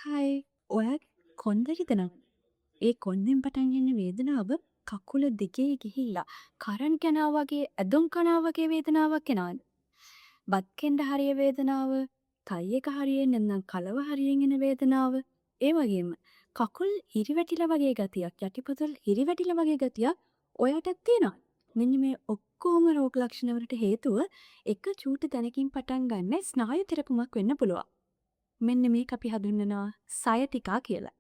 හයි ඔයාගේ කොන්ද හිතනවා. ඒ කොන්දෙන් පටන් එන වේදනාව කකුල දෙකේ ගිහිල්ලා කරන් කනවා වගේ ඇදුම් කනවා වගේ වේදනාවක් එනවද? බත් කෙන්ඩ හරිය වේදනාව, තයි එක හරියෙන් නැත්නම් කලව හරියෙන් එන වේදනාව, ඒ වගේම කකුල් හිරිවැටිලා වගේ ගතියක්, යටිපතුල් හිරිවැටිලා වගේ ගතියක් ඔයාටත් තියෙනවද? මෙන්න මේ ඔක්කොම රෝග ලක්ෂණ වලට හේතුව එක චූටි තැනකින් පටන් ගන්න ස්නායු තෙරපුමක් වෙන්න පුළුවන්. මෙන්න මේක අපි හඳුන්වනවා සයටිකා කියලා.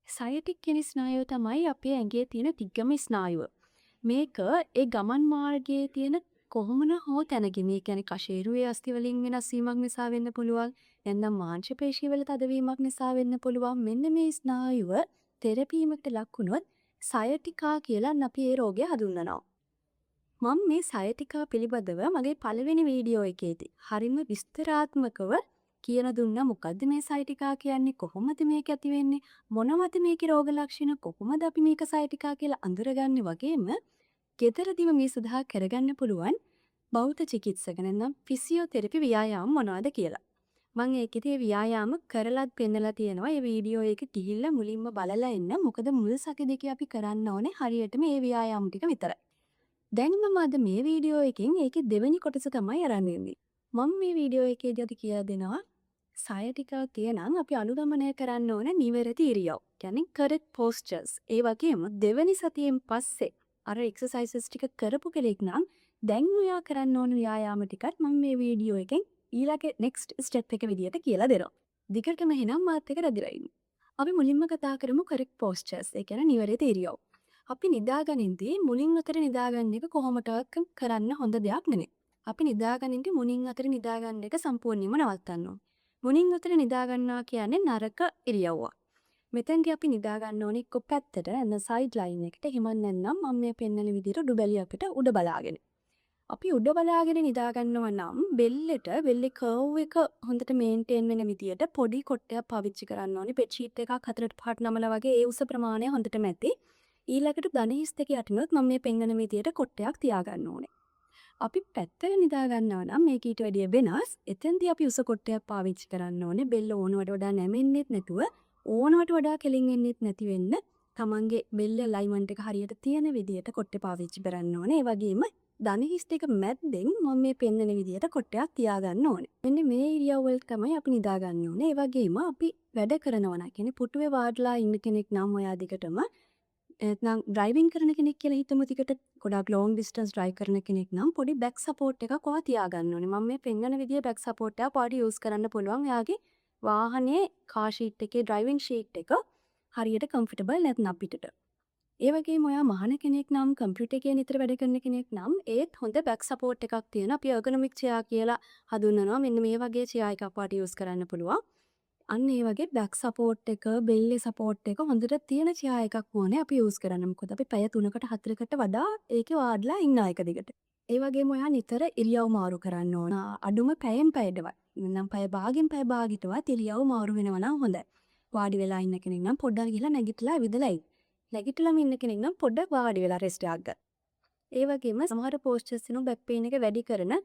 සයටික් කියන ස්නායුව තමයි අපේ ඇඟේ තියෙන දිග්ගම ස්නායුව. මේක ඒ ගමන් මාර්ගයේ තියෙන කොහොමන හෝ තැනක මේ කියන්නේ කශේරුවේ අස්ථි වලින් වෙනස් වීමක් නිසා වෙන්න පුළුවන්. නැත්නම් මාංශ පේශී වල තදවීමක් නිසා වෙන්න පුළුවන්. මෙන්න මේ ස්නායුව තෙරපීමකට ලක් වුණොත් සයටිකා කියලා අපි ඒ රෝගය හඳුන්වනවා. මම මේ සයටිකා පිළිබඳව මගේ පළවෙනි වීඩියෝ එකේදී හරිම විස්තරාත්මකව කියන දුන්නා මොකද්ද මේ සයටිකා කියන්නේ, කොහොමද මේක ඇති වෙන්නේ, මොනවද මේකේ රෝග ලක්ෂණ, කොහොමද අපි මේක සයටිකා කියලා අඳුරගන්නේ වගේම ගෙදරදීම මේ සඳහා කරගන්න පුළුවන් බෞද්ධ චිකිත්සක නැත්නම් ෆිසියෝതെරපි ව්‍යායාම මොනවද කියලා. මම ඒකෙදී ව්‍යායාම කරලත් පෙන්නලා තියෙනවා. මේ වීඩියෝ එක ගිහිල්ලා මුලින්ම බලලා එන්න. මොකද මුල් සති දෙකේ අපි කරන්න ඕනේ හරියට මේ ව්‍යායාම ටික විතරයි. දැන් මම අද මේ වීඩියෝ එකෙන් ඒකේ දෙවෙනි කොටස තමයි අරන් ඉන්නේ. මම මේ වීඩියෝ එකේදී අද කියලා දෙනවා සයටිකා කියනනම් අපි අනුගමනය කරන්න ඕන නිවැරදි ඉරියව්. කියන්නේ correct postures. ඒ වගේම දෙවෙනි සතියෙන් පස්සේ අර එක්සර්සයිසස් ටික කරපු කෙනෙක් නම් දැන් ඔයා කරන්න ඕන ව්‍යායාම ටිකත් මම මේ වීඩියෝ එකෙන් ඊළඟ next step එක විදියට කියලා දෙනවා. දිගටම එහෙනම් මාත් එක්ක රැඳිලා ඉන්න. අපි මුලින්ම කතා කරමු correct postures. ඒ කියන්නේ නිවැරදි ඉරියව්. අපි නිදාගනින්දී මුලින් අතර නිදාගන්න එක කොහොමදවත් කරන්න හොඳ දෙයක් නෙමෙයි. අපි නිදාගනින්දී මුලින් අතර නිදාගන්න එක සම්පූර්ණයෙන්ම නවත්තන්න ඕනේ. මුලින් අතර නිදාගන්නවා කියන්නේ නරක ඉරියව්වක්. මෙතෙන්දී අපි නිදාගන්න ඕනේ එක්ක පැත්තට නැත්නම් සයිඩ් ලයින් එකට. එහෙම නැත්නම් මම මේ පෙන්නන විදිහට උඩ බැලිය අපිට උඩ බලාගෙන. අපි උඩ බලාගෙන නිදාගන්නවා නම් බෙල්ලේ කර්ව් එක හොඳට මේන්ටේන් වෙන විදියට පොඩි කොටයක් පාවිච්චි කරන්න ඕනේ. බෙඩ් ෂීට් එකක් 4ට 5ට නමලා වගේ ඒ උස ප්‍රමාණය හොඳටම ඇති. ඊළඟට දන හිස් දෙක යටිනොත් මම මේ පෙන්නන විදියට කොටයක් තියාගන්න ඕනේ. අපි පැත්තට නිදා ගන්නවා නම් මේක ඊට වැඩිය වෙනස්. එතෙන්දී අපි උස කොටයක් පාවිච්චි කරන්න ඕනේ. බෙල්ල ඕනවට වඩා නැමෙන්නෙත් නැතුව ඕනවට වඩා කෙලින් වෙන්නෙත් නැති වෙන්න තමන්ගේ බෙල්ල අලයින්මන්ට් එක හරියට තියෙන විදියට කොට්ටේ පාවිච්චි කරන්න ඕනේ. ඒ වගේම දන හිස් දෙක මැද්දෙන් මම මේ පෙන්නන විදියට කොටයක් තියාගන්න ඕනේ. මෙන්න මේ ඉරියව් වල තමයි අපි නිදා ගන්න ඕනේ. ඒ වගේම අපි වැඩ කරනවා නම් කියන්නේ පුටුවේ වාඩිලා ඉන්න කෙනෙක් නම් ඔයා දිගටම නැත්නම් ඩ්‍රයිවිං කරන කෙනෙක් කියලා හිතමු ටිකට ගොඩාක් ලොන්ග් ඩිස්ටන්ස් ඩ්‍රයිව් කරන කෙනෙක් නම් පොඩි බෑක් සපෝට් එකක් ඔයා තියාගන්න ඕනේ. මම මේ පෙන්වන විදිය බෑක් සපෝට් එකක් ඔයාට යූස් කරන්න පුළුවන්. එයාගේ වාහනේ කාර් ෂීට් එකේ ඩ්‍රයිවිං ෂීට් එක හරියට කම්ෆර්ටබල් නැත්නම් පිටට. ඒ වගේම ඔයා මහාන කෙනෙක් නම් කම්පියුටර් එකේ නිතර වැඩ කරන කෙනෙක් නම් ඒත් හොඳ බෑක් සපෝට් එකක් තියෙන අපි ergonomic chair කියලා හඳුන්වනවා. මෙන්න මේ වගේ chair එකක් ඔයාට යූස් කරන්න පුළුවන්. අන්න ඒ වගේ බෑක් සපෝට් එක, බෙල්ලේ සපෝට් එක හොඳට තියෙන chair එකක් ඕනේ අපි යූස් කරන්න. මොකද අපි පැය 3කට 4කට වඩා ඒකේ වාඩිලා ඉන්න එක දිගට. ඒ වගේම ඔයා නිතර ඉරියව් මාරු කරන්න ඕන. අඩුම පැයෙන් පැයටවත්. නැත්නම් පැය භාගෙන් පැය භාගයටවත් ඉරියව් මාරු වෙනවා නම් හොඳයි. වාඩි වෙලා ඉන්න කෙනෙක් නම් පොඩ්ඩක් ගිහලා නැගිටලා ඇවිදලා ඉන්න. නැගිටලාම ඉන්න කෙනෙක් නම් පොඩ්ඩක් වාඩි වෙලා රෙස්ට් එකක් ගන්න. ඒ වගේම සමහර පෝස්චර්ස් වෙන බෑක් පේන් එක වැඩි කරන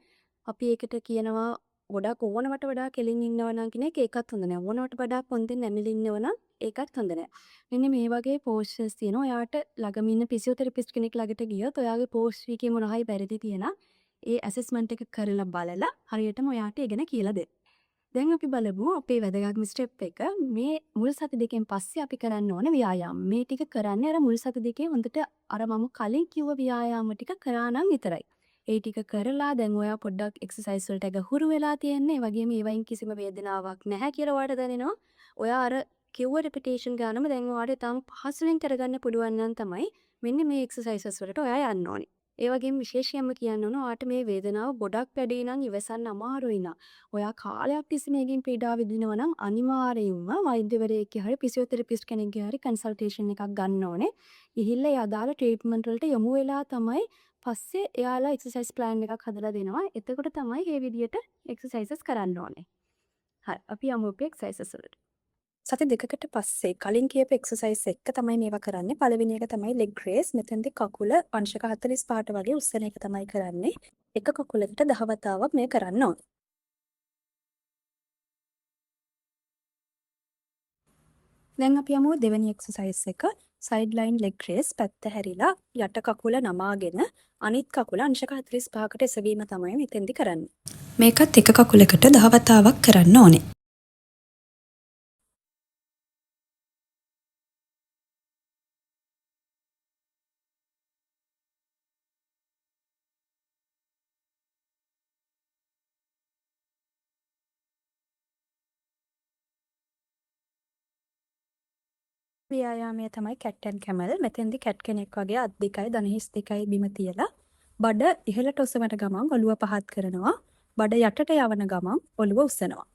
අපි ඒකට කියනවා ගොඩක් ඕනවට වඩා කෙලින් ඉන්නවා නම් කෙනෙක් ඒකත් හොඳ නෑ. ඕනවට වඩා පොන්දෙන් නැමිලා ඉන්නවා නම් ඒකත් හොඳ නෑ. මෙන්න මේ වගේ පෝස්චර්ස් තියෙනවා. ඔයාට ළඟම ඉන්න ෆිසියෝതെරපිස්ට් කෙනෙක් ළඟට ගියොත් ඔයාගේ පෝස්චර් එකේ මොන හරි වැරදි තියෙනවා. ඒ ඇසෙස්මන්ට් එක කරලා බලලා හරියටම ඔයාට ඒ ගැන කියලා දෙන්න. දැන් අපි බලමු අපේ වැදගත්ම ස්ටෙප් එක. මේ මුල් සති දෙකෙන් පස්සේ අපි කරන්න ඕන ව්‍යායාම. මේ ටික කරන්නේ අර මුල් සති දෙකේ හොඳට අර මම කලින් කිව්ව ව්‍යායාම ටික කරා නම් විතරයි. ඒ ටික කරලා දැන් ඔයා පොඩ්ඩක් එක්සර්සයිස් වලට ගහුරු වෙලා තියෙන්නේ. ඒ වගේම ඒවයින් කිසිම වේදනාවක් නැහැ කියලා ඔයාට දැනෙනවා. ඔයා අර කිව්ව රෙපිටේෂන් ගානම දැන් ඔයාට තම පහසුවෙන් කරගන්න පුළුවන් නම් තමයි මෙන්න මේ එක්සර්සයිසස් වලට ඔයා යන්න ඕනේ. ඒ වගේම විශේෂයෙන්ම කියන්න ඕන ඔයාට මේ වේදනාව ගොඩක් වැඩි නම් ඉවසන්න අමාරුයි නම් ඔයා කාලයක් තිස්සේ මේකෙන් පීඩා විඳිනවා නම් අනිවාර්යයෙන්ම වෛද්‍යවරයෙක්ගේ හරි ෆිසියෝതെරපිස්ට් කෙනෙක්ගේ හරි කන්සල්ටේෂන් එකක් ගන්න ඕනේ. ගිහිල්ලා ඒ අදාළ ට්‍රීට්මන්ට් වලට යොමු වෙලා තමයි පස්සේ එයාලා එක්සර්සයිස් ප්ලෑන් එකක් හදලා දෙනවා. එතකොට තමයි මේ විදියට එක්සර්සයිසස් කරන්න ඕනේ. හරි අපි යමු අපි එක්සර්සයිසස් වලට. සති දෙකකට පස්සේ කලින් කියපු එක්සර්සයිස් එක තමයි මේවා කරන්නේ. පළවෙනි එක තමයි ලෙග් රේස්. මෙතෙන්දී කකුල අංශක 45 වගේ උස්සන එක තමයි කරන්නේ. එක කකුලකට 10 වතාවක් මේ කරන්න ඕනේ. දැන් අපි යමු දෙවෙනි එක්සර්සයිස් එක. Side line leg raise. පැත්ත හැරිලා යට කකුල නමාගෙන අනිත් කකුල අංශක 45කට එසවීම තමයි මෙතෙන්දි කරන්නේ. මේකත් එක කකුලකට 10 වතාවක් කරන්න ඕනේ. ව්‍යායාමය තමයි කැට් ඇන් කැමල්. මෙතෙන්දි කැට් කෙනෙක් වගේ අත් දෙකයි දන හිස් දෙකයි බිම තියලා බඩ ඉහළට ඔසවන ගමන් ඔළුව පහත් කරනවා. බඩ යටට යවන ගමන් ඔළුව උස්සනවා.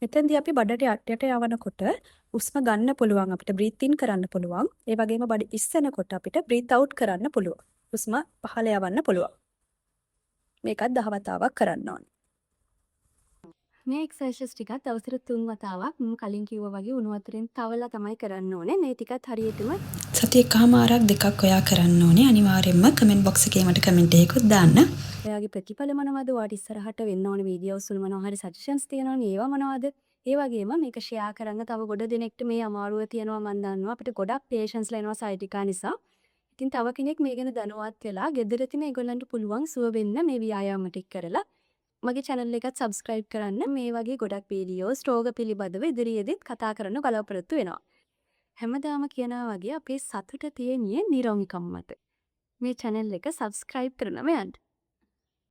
මෙතෙන්දී අපි බඩට යටට යවනකොට උස්ම ගන්න පුළුවන් අපිට බ්‍රීත් ඉන් කරන්න පුළුවන්. ඒ වගේම බඩ ඉස්සෙනකොට අපිට බ්‍රීත් අවුට් කරන්න පුළුවන්. උස්ම පහළ යවන්න පුළුවන්. මේකත් 10 වතාවක් කරන්න ඕනේ. මේ එක්සර්සයිස් ටිකත් දවසට 3 වතාවක් මම කලින් කිව්වා වගේ උණු වතුරෙන් තවලා තමයි කරන්න ඕනේ. මේ ටිකත් හරියටම සතිය එකමාරක් දෙකක් ඔයා කරන්න ඕනේ. අනිවාර්යයෙන්ම කමෙන්ට් බොක්ස් එකේ මට කමෙන්ට් එකකුත් දාන්න. ඔයාගේ ප්‍රතිඵල මොනවද? ඔයාට ඉස්සරහට වෙන්න ඕන වීඩියෝස් වල මොනවා හරි සජෙෂන්ස් තියෙනවනේ ඒවා මොනවද? ඒ වගේම මේක ෂෙයා කරන්න තව ගොඩ දෙනෙක්ට මේ අමාරුව තියෙනවා මම දන්නවා. අපිට ගොඩක් පේෂන්ස්ලා එනවා සයිටිකා නිසා. ඉතින් තව කෙනෙක් මේ ගැන දැනුවත් වෙලා ගෙදරදීම ඒගොල්ලන්ට පුළුවන් සුව වෙන්න මේ ව්‍යායාම ටික කරලා මගේ channel එකත් subscribe කරන්න. මේ වගේ ගොඩක් වීඩියෝස් රෝග පිළිබඳව ඉදිරියේදීත් කතා කරන්න බලාපොරොත්තු වෙනවා. හැමදාම කියනවා වගේ අපේ සතුට තියෙන්නේ නිරෝගීකම මත. මේ channel එක subscribe කරනම යන්න.